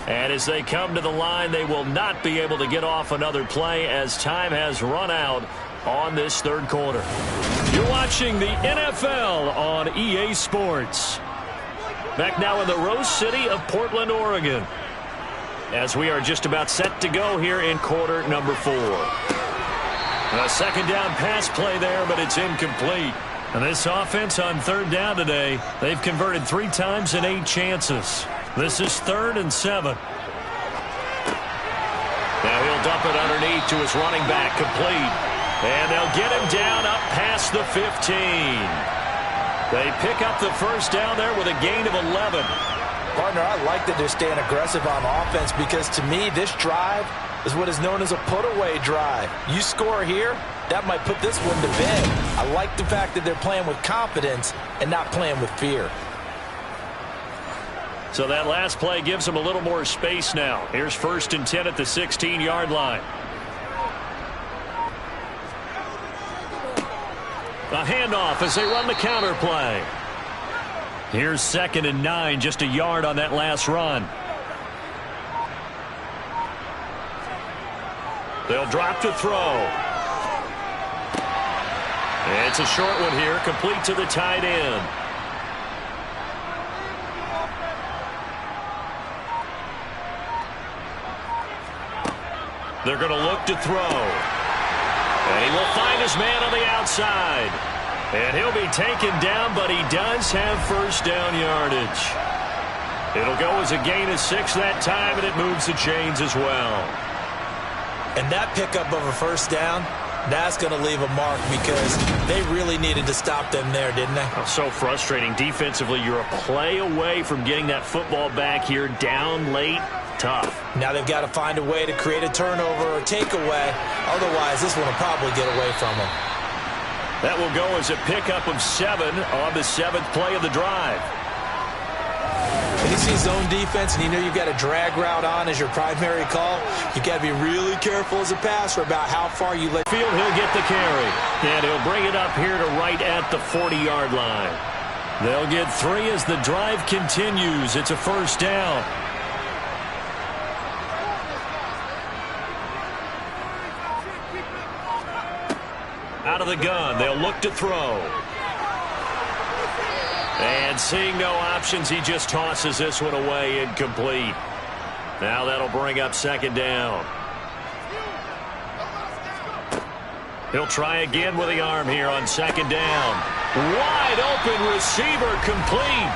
And as they come to the line, they will not be able to get off another play as time has run out on this 3rd quarter. You're watching the NFL on EA Sports. Back now in the Rose City of Portland, Oregon, as we are just about set to go here in quarter number 4. A 2nd down pass play there, but it's incomplete. And this offense on 3rd down today, they've converted 3 times in 8 chances. This is 3rd and 7. Now he'll dump it underneath to his running back, complete. And they'll get him down up past the 15. They pick up the 1st down there with a gain of 11. partner, I like that they're staying aggressive on offense because, to me, this drive is what is known as a put-away drive. You score here, that might put this one to bed. I like the fact that they're playing with confidence and not playing with fear. So that last play gives them a little more space now. Here's 1st and 10 at the 16-yard line. A handoff as they run the counter play. Here's 2nd and 9, just a yard on that last run. They'll drop to throw. It's a short one here, complete to the tight end. They're going to look to throw. And he will find his man on the outside. And he'll be taken down, but he does have 1st down yardage. It'll go as a gain of 6 that time, and it moves the chains as well. And that pickup of a 1st down, that's going to leave a mark because they really needed to stop them there, didn't they? Oh, so frustrating. Defensively, you're a play away from getting that football back here down late. Tough. Now they've got to find a way to create a turnover or takeaway. Otherwise, this one will probably get away from them. That will go as a pickup of 7 on the 7th play of the drive. When you see zone defense and you know you've got a drag route on as your primary call, you've got to be really careful as a passer about how far you let field. He'll get the carry, and he'll bring it up here to right at the 40-yard line. They'll get 3 as the drive continues. It's a 1st down. Out of the gun, they'll look to throw. And seeing no options, he just tosses this one away, incomplete. Now that'll bring up 2nd down. He'll try again with the arm here on 2nd down. Wide open receiver, complete.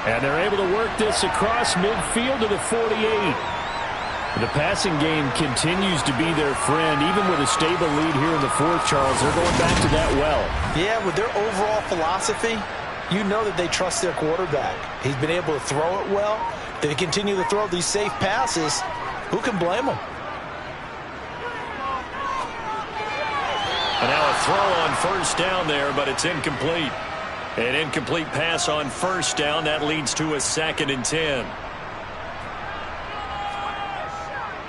And they're able to work this across midfield to the 48. The passing game continues to be their friend, even with a stable lead here in the 4th, Charles. They're going back to that well. Yeah, with their overall philosophy, you know that they trust their quarterback. He's been able to throw it well. They continue to throw these safe passes. Who can blame them? And now a throw on 1st down there, but it's incomplete. An incomplete pass on 1st down. That leads to a 2nd and 10.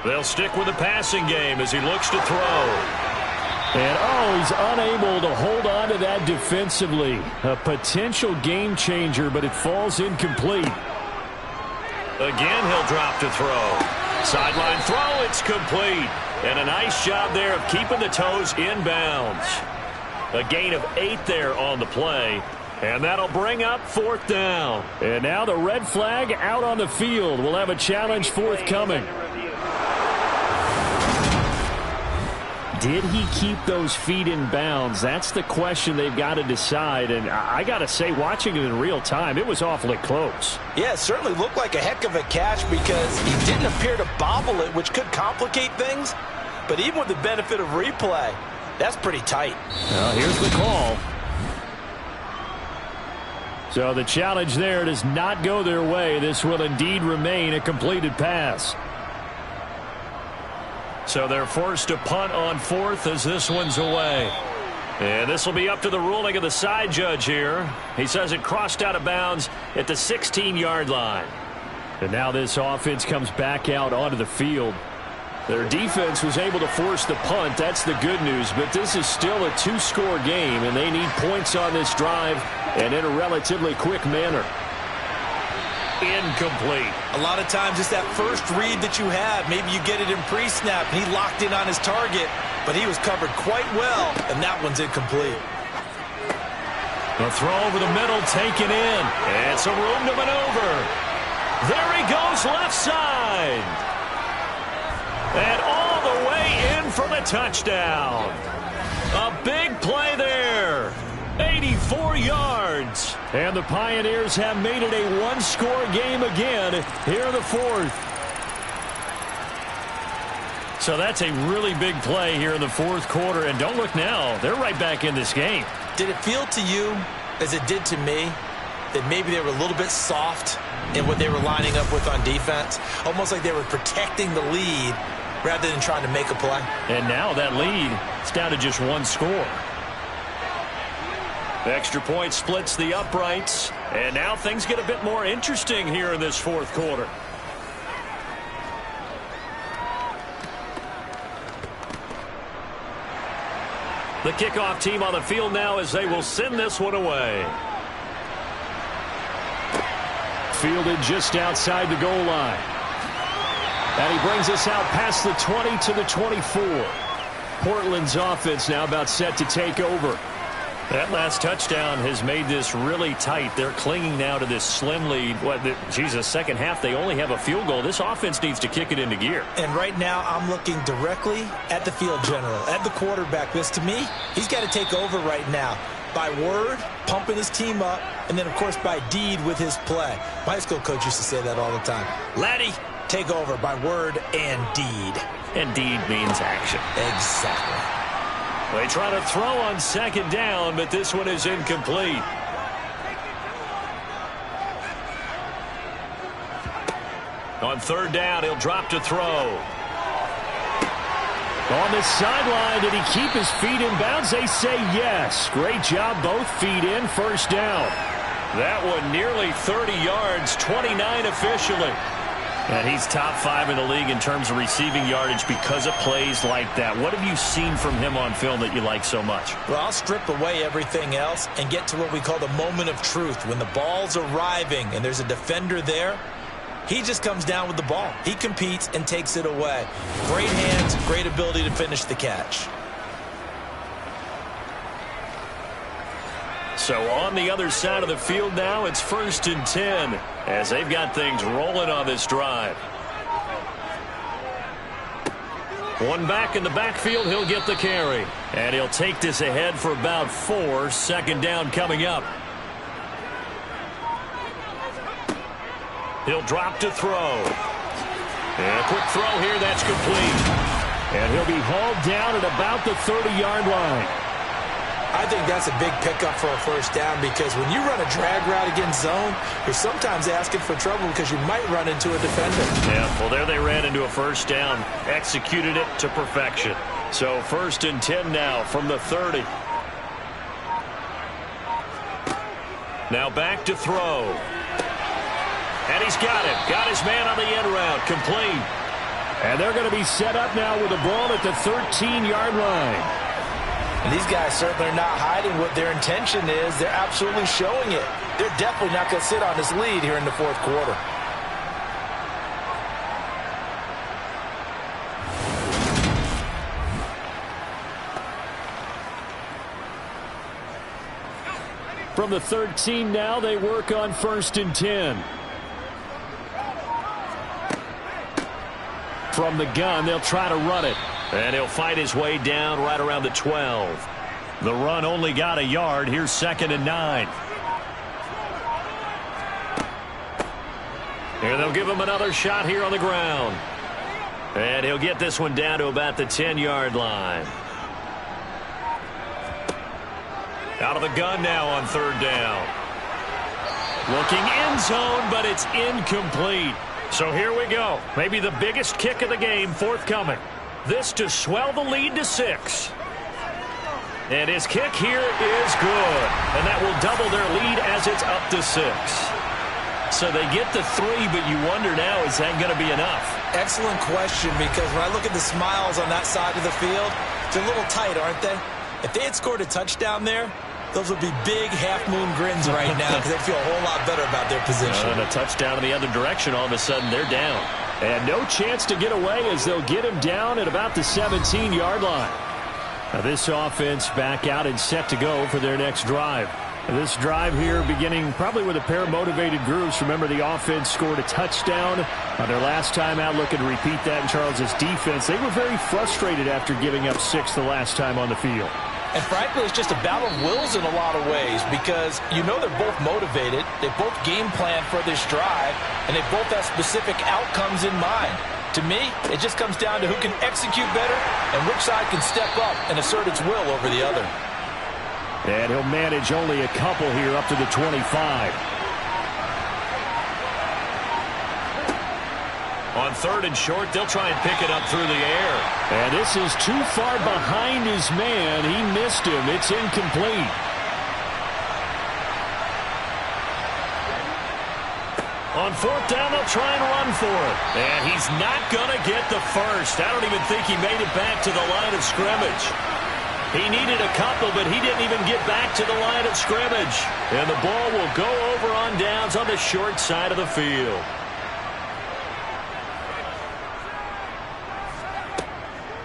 They'll stick with the passing game as he looks to throw. And, he's unable to hold on to that defensively. A potential game changer, but it falls incomplete. Again, he'll drop to throw. Sideline throw, it's complete. And a nice job there of keeping the toes inbounds. A gain of 8 there on the play. And that'll bring up 4th down. And now the red flag out on the field. We'll have a challenge forthcoming. Did he keep those feet in bounds? That's the question they've got to decide. And I got to say, watching it in real time, it was awfully close. Yeah, it certainly looked like a heck of a catch because he didn't appear to bobble it, which could complicate things. But even with the benefit of replay, that's pretty tight. Well, here's the call. So the challenge there does not go their way. This will indeed remain a completed pass. So they're forced to punt on 4th as this one's away. And this will be up to the ruling of the side judge here. He says it crossed out of bounds at the 16-yard line. And now this offense comes back out onto the field. Their defense was able to force the punt. That's the good news. But this is still a 2-score game, and they need points on this drive and in a relatively quick manner. Incomplete. A lot of times it's that first read that you have. Maybe you get it in pre-snap, and he locked in on his target, but he was covered quite well, and that one's incomplete. The throw over the middle taken in. And some room to maneuver. There he goes left side. And all the way in for the touchdown. A big play there. 84 yards. And the Pioneers have made it a 1-score game again here in the 4th. So that's a really big play here in the 4th quarter. And don't look now. They're right back in this game. Did it feel to you, as it did to me, that maybe they were a little bit soft in what they were lining up with on defense, almost like they were protecting the lead rather than trying to make a play. And now that lead is down to just one score. The extra point splits the uprights, and now things get a bit more interesting here in this fourth quarter. The kickoff team on the field now as they will send this one away. Fielded just outside the goal line. And he brings us out past the 20 to the 24. Portland's offense now about set to take over. That last touchdown has made this really tight. They're clinging now to this slim lead. Second half, they only have a field goal. This offense needs to kick it into gear. And right now, I'm looking directly at the field general, at the quarterback. Because to me, he's got to take over right now. By word, pumping his team up, and then, of course, by deed with his play. My high school coach used to say that all the time. Laddie, take over by word and deed. And deed means action. Exactly. They try to throw on second down, but this one is incomplete. On third down, he'll drop to throw. On the sideline, did he keep his feet in bounds? They say yes. Great job, both feet in, first down. That one nearly 30 yards, 29 officially. And he's top 5 in the league in terms of receiving yardage because of plays like that. What have you seen from him on film that you like so much? Well, I'll strip away everything else and get to what we call the moment of truth. When the ball's arriving and there's a defender there, he just comes down with the ball. He competes and takes it away. Great hands, great ability to finish the catch. So on the other side of the field now, it's 1st and 10 as they've got things rolling on this drive. One back in the backfield, he'll get the carry. And he'll take this ahead for about 4. Second down coming up. He'll drop to throw. And a quick throw here, that's complete. And he'll be hauled down at about the 30-yard line. I think that's a big pickup for a first down because when you run a drag route against zone, you're sometimes asking for trouble because you might run into a defender. Yeah, well, there they ran into a first down, executed it to perfection. So 1st and 10 now from the 30. Now back to throw. And he's got it. Got his man on the end route, complete. And they're going to be set up now with the ball at the 13-yard line. And these guys certainly are not hiding what their intention is. They're absolutely showing it. They're definitely not going to sit on this lead here in the fourth quarter. From the 13 now, they work on 1st and 10. From the gun, they'll try to run it. And he'll fight his way down right around the 12. The run only got a yard. Here's 2nd and 9. Here they'll give him another shot here on the ground. And he'll get this one down to about the 10-yard line. Out of the gun now on 3rd down. Looking end zone, but it's incomplete. So here we go. Maybe the biggest kick of the game forthcoming. This to swell the lead to 6. And his kick here is good. And that will double their lead as it's up to 6. So they get the 3, but you wonder now, is that going to be enough? Excellent question, because when I look at the smiles on that side of the field, they're a little tight, aren't they? If they had scored a touchdown there, those would be big half-moon grins right now because they feel a whole lot better about their position. And a touchdown in the other direction, all of a sudden they're down. And no chance to get away as they'll get him down at about the 17-yard line. Now this offense back out and set to go for their next drive. This drive here beginning probably with a pair of motivated groups. Remember, the offense scored a touchdown on their last time out, looking to repeat that in Charles's defense. They were very frustrated after giving up 6 the last time on the field. And frankly, it's just a battle of wills in a lot of ways because you know they're both motivated. They both game plan for this drive, and they both have specific outcomes in mind. To me, it just comes down to who can execute better and which side can step up and assert its will over the other. And he'll manage only a couple here up to the 25. On 3rd and short, they'll try and pick it up through the air. And this is too far behind his man. He missed him. It's incomplete. On 4th down, they'll try and run for it. And he's not going to get the first. I don't even think he made it back to the line of scrimmage. He needed a couple, but he didn't even get back to the line of scrimmage. And the ball will go over on downs on the short side of the field.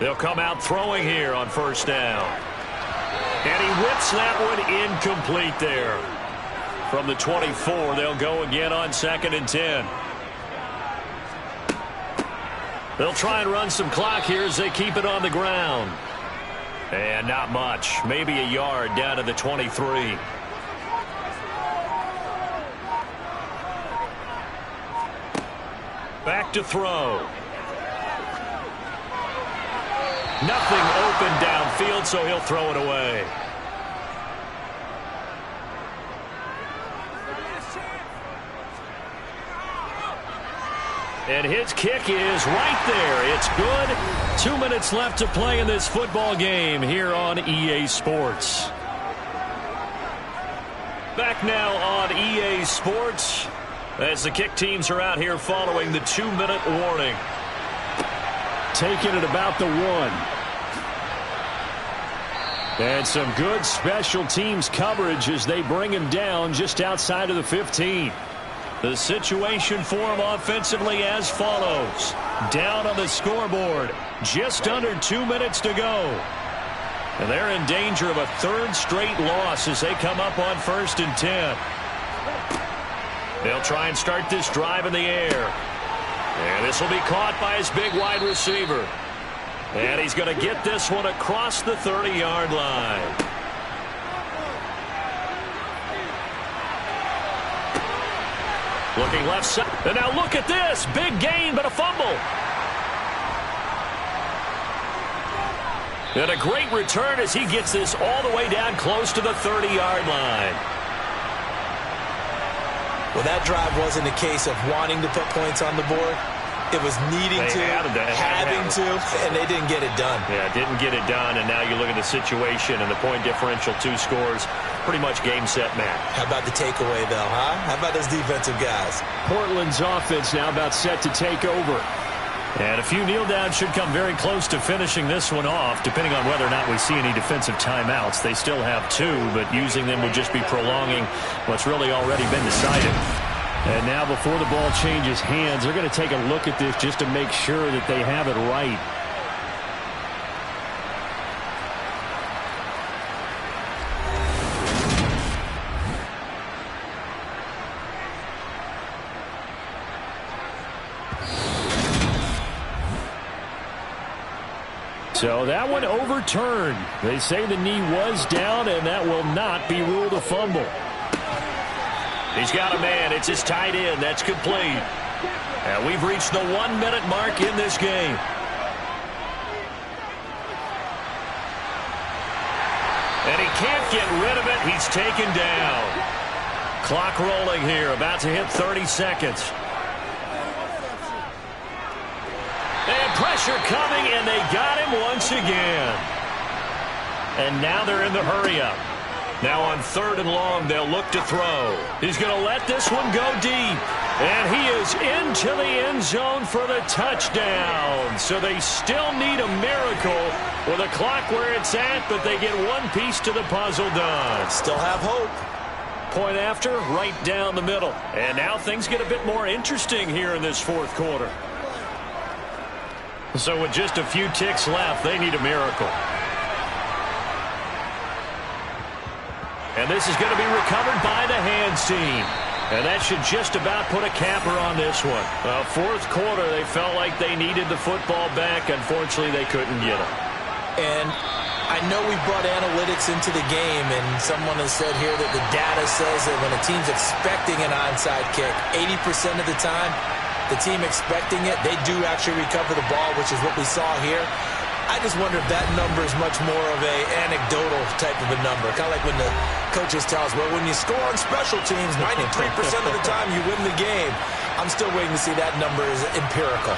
They'll come out throwing here on 1st down. And he whips that one incomplete there. From the 24, they'll go again on 2nd and 10. They'll try and run some clock here as they keep it on the ground. And not much. Maybe a yard down to the 23. Back to throw. Nothing open downfield, so he'll throw it away. And his kick is right there. It's good. 2 minutes left to play in this football game here on EA Sports. Back now on EA Sports as the kick teams are out here following the 2-minute warning. Taking it about the 1. And some good special teams coverage as they bring him down just outside of the 15. The situation for him offensively as follows. Down on the scoreboard. Just under 2 minutes to go. And they're in danger of a 3rd straight loss as they come up on 1st and 10. They'll try and start this drive in the air. And this will be caught by his big wide receiver. And he's going to get this one across the 30-yard line. Looking left side. And now look at this. Big gain, but a fumble. And a great return as he gets this all the way down close to the 30-yard line. Well, that drive wasn't a case of wanting to put points on the board. It was needing to, having to, and they didn't get it done. Yeah, didn't get it done, and now you look at the situation and the point differential, 2 scores, pretty much game, set, match. How about the takeaway, though, huh? How about those defensive guys? Portland's offense now about set to take over. And a few kneel downs should come very close to finishing this one off, depending on whether or not we see any defensive timeouts. They still have 2, but using them would just be prolonging what's really already been decided. And now before the ball changes hands, they're going to take a look at this just to make sure that they have it right. So that one overturned. They say the knee was down, and that will not be ruled a fumble. He's got a man. It's his tight end. That's complete. And we've reached the 1-minute mark in this game. And he can't get rid of it. He's taken down. Clock rolling here. About to hit 30 seconds. And pressure coming, and they got him once again. And now they're in the hurry-up. Now on 3rd and long, they'll look to throw. He's going to let this one go deep. And he is into the end zone for the touchdown. So they still need a miracle with a clock where it's at, but they get one piece to the puzzle done. Still have hope. Point after, right down the middle. And now things get a bit more interesting here in this 4th quarter. So with just a few ticks left, they need a miracle. And this is going to be recovered by the hands team. And that should just about put a capper on this one. 4th quarter, they felt like they needed the football back. Unfortunately, they couldn't get it. And I know we brought analytics into the game, and someone has said here that the data says that when a team's expecting an onside kick, 80% of the time, the team expecting it, they do actually recover the ball, which is what we saw here. I just wonder if that number is much more of a anecdotal type of a number, kind of like when the coaches tell us, well, when you score on special teams, 93% of the time you win the game. I'm still waiting to see that number is empirical.